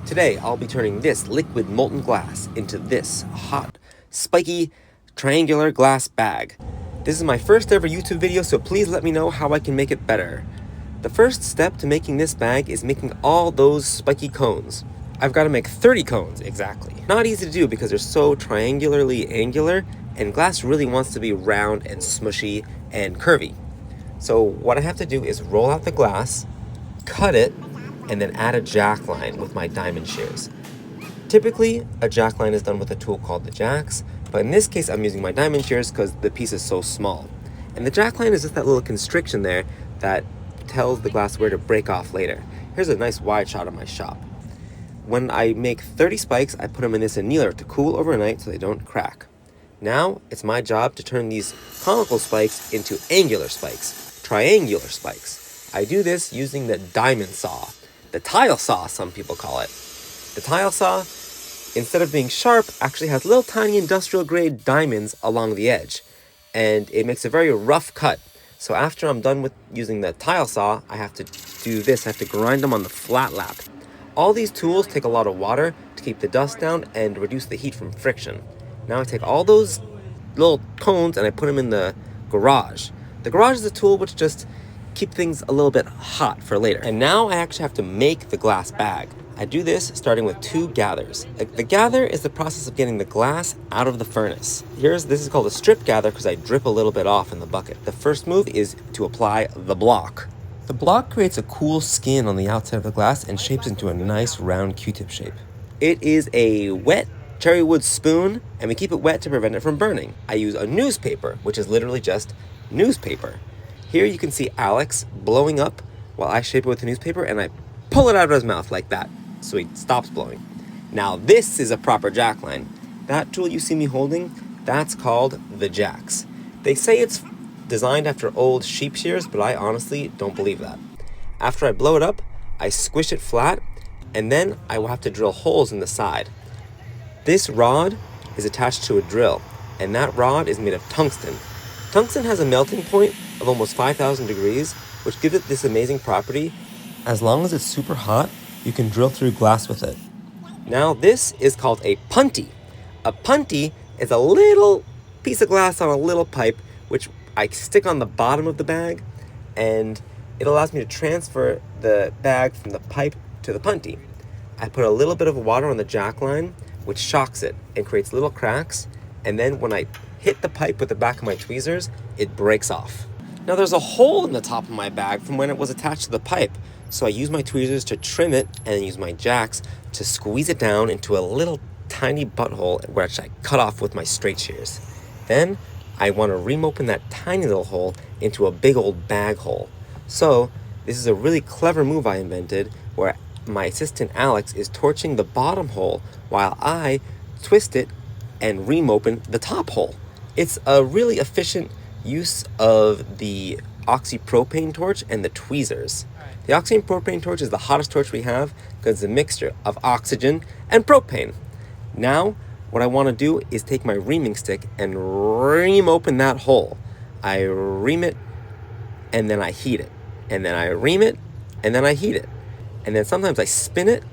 Today, I'll be turning this liquid molten glass into this hot, spiky, triangular glass bag. This is my first ever YouTube video, so please let me know how I can make it better. The first step to making this bag is making all those spiky cones. I've got to make 30 cones, exactly. Not easy to do because they're so triangularly angular, and glass really wants to be round and smushy and curvy. So what I have to do is roll out the glass, cut it, and then add a jack line with my diamond shears. Typically, a jack line is done with a tool called the jacks, but in this case I'm using my diamond shears because the piece is so small. And the jack line is just that little constriction there that tells the glass where to break off later. Here's a nice wide shot of my shop. When I make 30 spikes, I put them in this annealer to cool overnight so they don't crack. Now, it's my job to turn these conical spikes into angular spikes, triangular spikes. I do this using the diamond saw. The tile saw, some people call it. The tile saw, instead of being sharp, actually has little tiny industrial grade diamonds along the edge. And it makes a very rough cut. So after I'm done with using the tile saw, I have to do this. I have to grind them on the flat lap. All these tools take a lot of water to keep the dust down and reduce the heat from friction. Now I take all those little cones and I put them in the garage. The garage is a tool which just keep things a little bit hot for later. And now I actually have to make the glass bag. I do this starting with 2 gathers. The gather is the process of getting the glass out of the furnace. This is called a strip gather because I drip a little bit off in the bucket. The first move is to apply the block. The block creates a cool skin on the outside of the glass and shapes into a nice round Q-tip shape. It is a wet cherry wood spoon, and we keep it wet to prevent it from burning. I use a newspaper, which is literally just newspaper. Here you can see Alex blowing up while I shape it with the newspaper, and I pull it out of his mouth like that, so he stops blowing. Now this is a proper jack line. That tool you see me holding, that's called the jacks. They say it's designed after old sheep shears, but I honestly don't believe that. After I blow it up, I squish it flat, and then I will have to drill holes in the side. This rod is attached to a drill, and that rod is made of tungsten. Tungsten has a melting point of almost 5,000 degrees, which gives it this amazing property. As long as it's super hot, you can drill through glass with it. Now this is called a punty. A punty is a little piece of glass on a little pipe, which I stick on the bottom of the bag, and it allows me to transfer the bag from the pipe to the punty. I put a little bit of water on the jack line, which shocks it and creates little cracks, and then when I hit the pipe with the back of my tweezers, it breaks off. Now there's a hole in the top of my bag from when it was attached to the pipe, so I use my tweezers to trim it and use my jacks to squeeze it down into a little tiny butthole which I cut off with my straight shears. Then I want to ream open that tiny little hole into a big old bag hole. So this is a really clever move I invented where my assistant Alex is torching the bottom hole while I twist it and ream open the top hole. It's a really efficient use of the oxypropane torch and the tweezers. The oxypropane torch is the hottest torch we have because it's a mixture of oxygen and propane. Now, what I want to do is take my reaming stick and ream open that hole. I ream it and then I heat it. And then I ream it and then I heat it. And then sometimes I spin it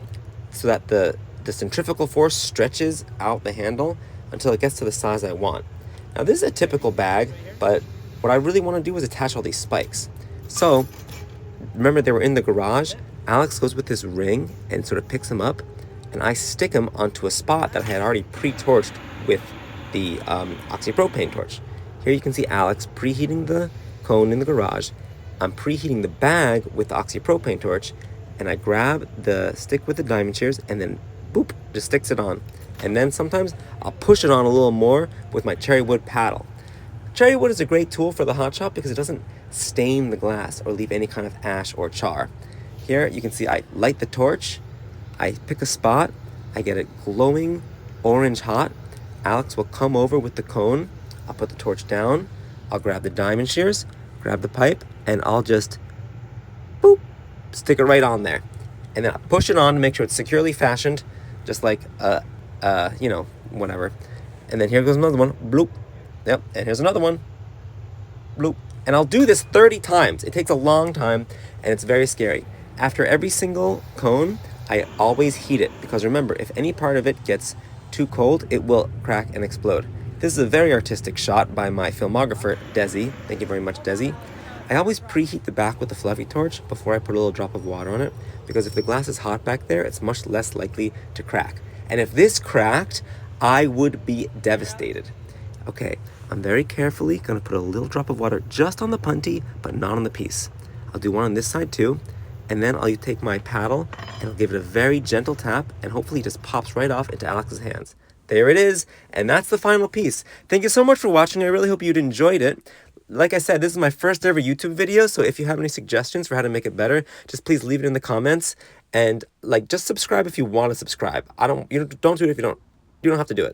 so that the centrifugal force stretches out the handle until it gets to the size I want. Now this is a typical bag, but what I really want to do is attach all these spikes. So, remember they were in the garage? Alex goes with this ring and sort of picks them up, and I stick them onto a spot that I had already pre-torched with the oxypropane torch. Here you can see Alex preheating the cone in the garage. I'm preheating the bag with the oxypropane torch, and I grab the stick with the diamond shears and then boop, just sticks it on. And then sometimes I'll push it on a little more with my cherry wood paddle. Cherry wood is a great tool for the hot shop because it doesn't stain the glass or leave any kind of ash or char. Here you can see I light the torch, I pick a spot, I get it glowing orange hot. Alex will come over with the cone, I'll put the torch down, I'll grab the diamond shears, grab the pipe, and I'll just boop, stick it right on there. And then I push it on to make sure it's securely fashioned, just like whatever. And then here goes another one, bloop. Yep, and here's another one, bloop. And I'll do this 30 times. It takes a long time, and it's very scary. After every single cone, I always heat it because remember, if any part of it gets too cold, it will crack and explode. This is a very artistic shot by my filmographer, Desi. Thank you very much, Desi. I always preheat the back with the fluffy torch before I put a little drop of water on it, because if the glass is hot back there, it's much less likely to crack. And if this cracked, I would be devastated. Okay, I'm very carefully gonna put a little drop of water just on the punty, but not on the piece. I'll do one on this side too, and then I'll take my paddle and I'll give it a very gentle tap, and hopefully it just pops right off into Alex's hands. There it is, and that's the final piece. Thank you so much for watching. I really hope you'd enjoyed it. Like I said, this is my first ever YouTube video, so if you have any suggestions for how to make it better, just please leave it in the comments, and just subscribe if you want to subscribe. You don't do it if you don't have to do it.